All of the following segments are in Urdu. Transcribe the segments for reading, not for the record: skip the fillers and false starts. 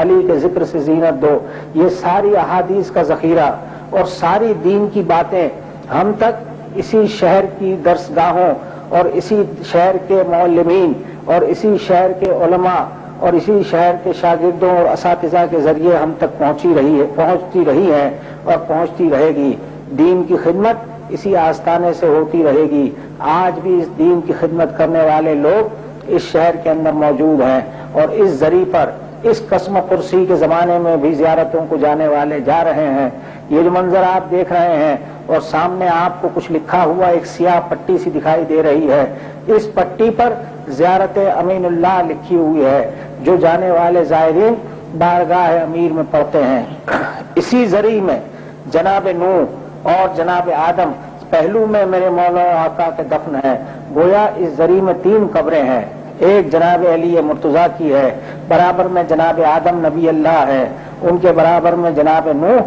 علی کے ذکر سے زینت دو، یہ ساری احادیث کا ذخیرہ اور ساری دین کی باتیں ہم تک اسی شہر کی درسگاہوں اور اسی شہر کے معلمین اور اسی شہر کے علماء اور اسی شہر کے شاگردوں اور اساتذہ کے ذریعے ہم تک پہنچتی رہی ہے اور پہنچتی رہے گی۔ دین کی خدمت اسی آستانے سے ہوتی رہے گی۔ آج بھی اس دین کی خدمت کرنے والے لوگ اس شہر کے اندر موجود ہیں اور اس ذریعے پر اس قسم کرسی کے زمانے میں بھی زیارتوں کو جانے والے جا رہے ہیں۔ یہ جو منظر آپ دیکھ رہے ہیں اور سامنے آپ کو کچھ لکھا ہوا ایک سیاہ پٹی سی دکھائی دے رہی ہے، اس پٹی پر زیارت امین اللہ لکھی ہوئی ہے جو جانے والے زائرین بارگاہ امیر میں پڑھتے ہیں۔ اسی ذریعے میں جناب نوح اور جناب آدم پہلو میں میرے مولا آقا کے دفن ہے۔ گویا اس ذریعے میں 3 قبریں ہیں، ایک جناب علی مرتضیٰ کی ہے، برابر میں جناب آدم نبی اللہ ہے، ان کے برابر میں جناب نوح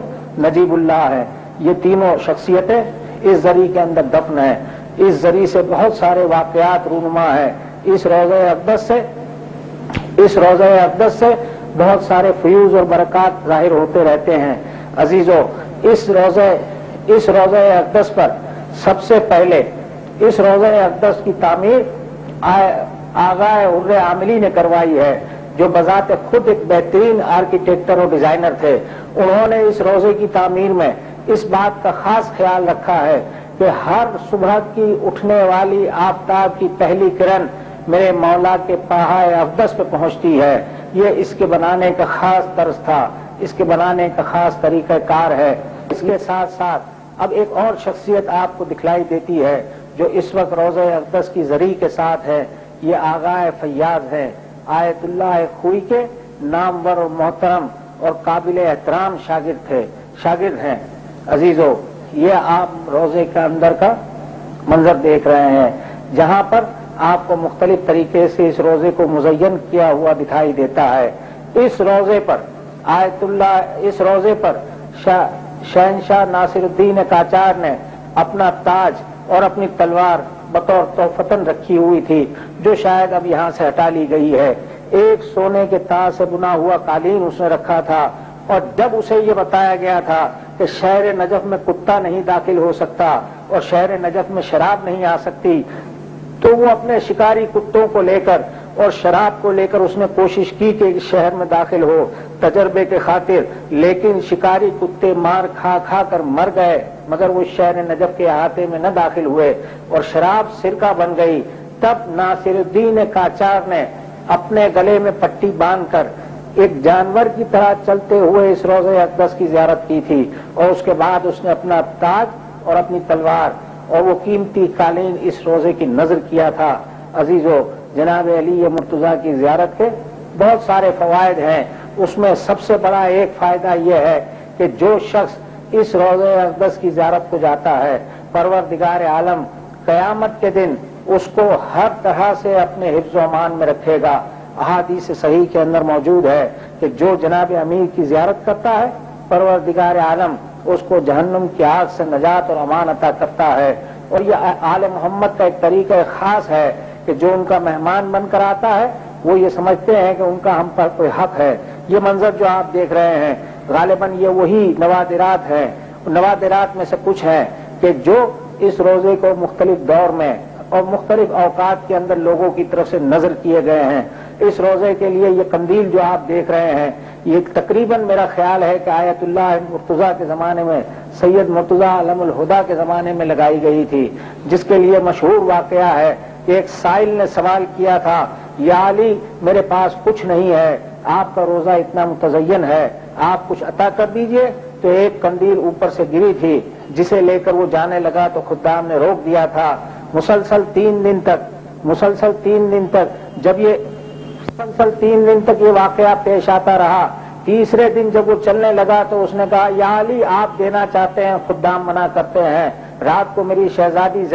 نجیب اللہ ہے۔ یہ تینوں شخصیتیں اس ذریعے کے اندر دفن ہیں۔ اس ذریعے سے بہت سارے واقعات رونما ہیں۔ اس روضہ اقدس سے بہت سارے فیوز اور برکات ظاہر ہوتے رہتے ہیں۔ عزیزو، اس روضہ اقدس پر سب سے پہلے اس روضہ اقدس کی تعمیر آغا عر عاملی نے کروائی ہے، جو بذات خود ایک بہترین آرکیٹیکٹر اور ڈیزائنر تھے۔ انہوں نے اس روضے کی تعمیر میں اس بات کا خاص خیال رکھا ہے کہ ہر صبح کی اٹھنے والی آفتاب کی پہلی کرن میرے مولا کے پہاڑ اقدس پہ پہنچتی ہے۔ یہ اس کے بنانے کا خاص طرز تھا، اس کے بنانے کا خاص طریقہ کار ہے۔ اس کے ساتھ ساتھ اب ایک اور شخصیت آپ کو دکھلائی دیتی ہے جو اس وقت روضہ اقدس کی ذریعے کے ساتھ ہے۔ یہ آغا فیاض ہے، آیت اللہ خوئی کے نامور اور محترم اور قابل احترام شاگرد ہیں۔ عزیزو، یہ آپ روضے کے اندر کا منظر دیکھ رہے ہیں جہاں پر آپ کو مختلف طریقے سے اس روضے کو مزین کیا ہوا دکھائی دیتا ہے۔ اس روضے پر شہنشاہ ناصر الدین قاجار نے اپنا تاج اور اپنی تلوار بطور تحفتن رکھی ہوئی تھی، جو شاید اب یہاں سے ہٹا لی گئی ہے۔ ایک سونے کے تاج سے بنا ہوا قالین اس نے رکھا تھا، اور جب اسے یہ بتایا گیا تھا کہ شہر نجف میں کتا نہیں داخل ہو سکتا اور شہر نجف میں شراب نہیں آ سکتی، تو وہ اپنے شکاری کتوں کو لے کر اور شراب کو لے کر اس نے کوشش کی کہ اس شہر میں داخل ہو تجربے کے خاطر، لیکن شکاری کتے مار کھا کر مر گئے، مگر وہ شہر نجف کے احاطے میں نہ داخل ہوئے اور شراب سرکہ بن گئی۔ تب ناصر الدین قاجار نے اپنے گلے میں پٹی باندھ کر ایک جانور کی طرح چلتے ہوئے اس روضہ اقدس کی زیارت کی تھی، اور اس کے بعد اس نے اپنا تاج اور اپنی تلوار اور وہ قیمتی قالین اس روضے کی نظر کیا تھا۔ عزیزو، جناب علی مرتضیٰ کی زیارت کے بہت سارے فوائد ہیں، اس میں سب سے بڑا ایک فائدہ یہ ہے کہ جو شخص اس روضہ اقدس کی زیارت کو جاتا ہے، پروردگار عالم قیامت کے دن اس کو ہر طرح سے اپنے حفظ و امان میں رکھے گا۔ احادیث صحیح کے اندر موجود ہے کہ جو جناب امیر کی زیارت کرتا ہے، پروردگار عالم اس کو جہنم کی آگ سے نجات اور امان عطا کرتا ہے۔ اور یہ آل محمد کا ایک طریقہ خاص ہے کہ جو ان کا مہمان بن کر آتا ہے وہ یہ سمجھتے ہیں کہ ان کا ہم پر کوئی حق ہے۔ یہ منظر جو آپ دیکھ رہے ہیں غالباً یہ وہی نوادرات ہیں، نوادرات میں سے کچھ ہیں کہ جو اس روزے کو مختلف دور میں اور مختلف اوقات کے اندر لوگوں کی طرف سے نظر کیے گئے ہیں۔ اس روزے کے لیے یہ قندیل جو آپ دیکھ رہے ہیں، یہ تقریباً میرا خیال ہے کہ آیت اللہ مرتضیٰ کے زمانے میں، سید مرتضیٰ علم الہدا کے زمانے میں لگائی گئی تھی، جس کے لیے مشہور واقعہ ہے کہ ایک سائل نے سوال کیا تھا، یا علی میرے پاس کچھ نہیں ہے، آپ کا روزہ اتنا متزین ہے، آپ کچھ عطا کر دیجئے۔ تو ایک قندیل اوپر سے گری تھی جسے لے کر وہ جانے لگا تو خدام نے روک دیا تھا۔ مسلسل تین دن تک یہ واقعہ پیش آتا رہا۔ تیسرے دن جب وہ چلنے لگا تو اس نے کہا، یا علی آپ دینا چاہتے ہیں، خدام منع کرتے ہیں۔ رات کو میری شہزادی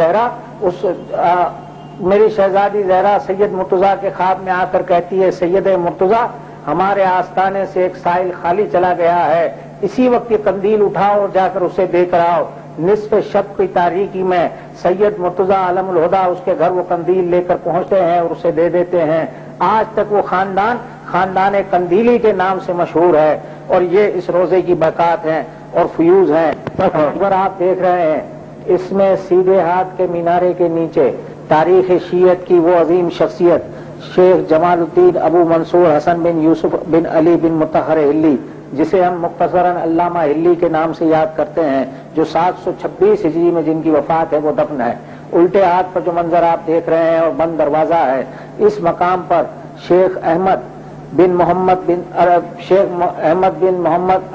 زہرا سید مرتضیٰ کے خواب میں آ کر کہتی ہے، سید مرتضیٰ ہمارے آستانے سے ایک سائل خالی چلا گیا ہے، اسی وقت یہ قندیل اٹھاؤ اور جا کر اسے دے کر آؤ۔ نصف شب کی تاریکی میں سید مرتضیٰ علم الہدا اس کے گھر وہ قندیل لے کر پہنچتے ہیں اور اسے دے دیتے ہیں۔ آج تک وہ خاندان خاندان قندیلی کے نام سے مشہور ہے، اور یہ اس روزے کی برکات ہیں اور فیوز ہیں۔ اگر آپ دیکھ رہے ہیں اس میں سیدھے ہاتھ کے مینارے کے نیچے تاریخ شیعت کی وہ عظیم شخصیت شیخ جمال الدین ابو منصور حسن بن یوسف بن علی بن مطہر ہلی، جسے ہم مختصراً علامہ ہلی کے نام سے یاد کرتے ہیں، جو 726 ہجری میں جن کی وفات ہے وہ دفن ہے۔ الٹے ہاتھ پر جو منظر آپ دیکھ رہے ہیں اور بند دروازہ ہے، اس مقام پر شیخ احمد بن محمد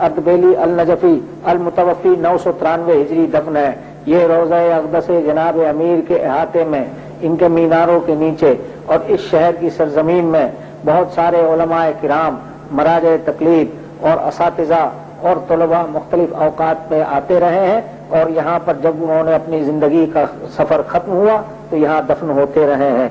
اردبیلی النجفی المتوفی 993 ہجری دفن ہے۔ یہ روضہ اقدس جناب امیر کے احاطے میں، ان کے میناروں کے نیچے اور اس شہر کی سرزمین میں بہت سارے علماء کرام، مراجع تقلید اور اساتذہ اور طلباء مختلف اوقات میں آتے رہے ہیں، اور یہاں پر جب انہوں نے اپنی زندگی کا سفر ختم ہوا تو یہاں دفن ہوتے رہے ہیں۔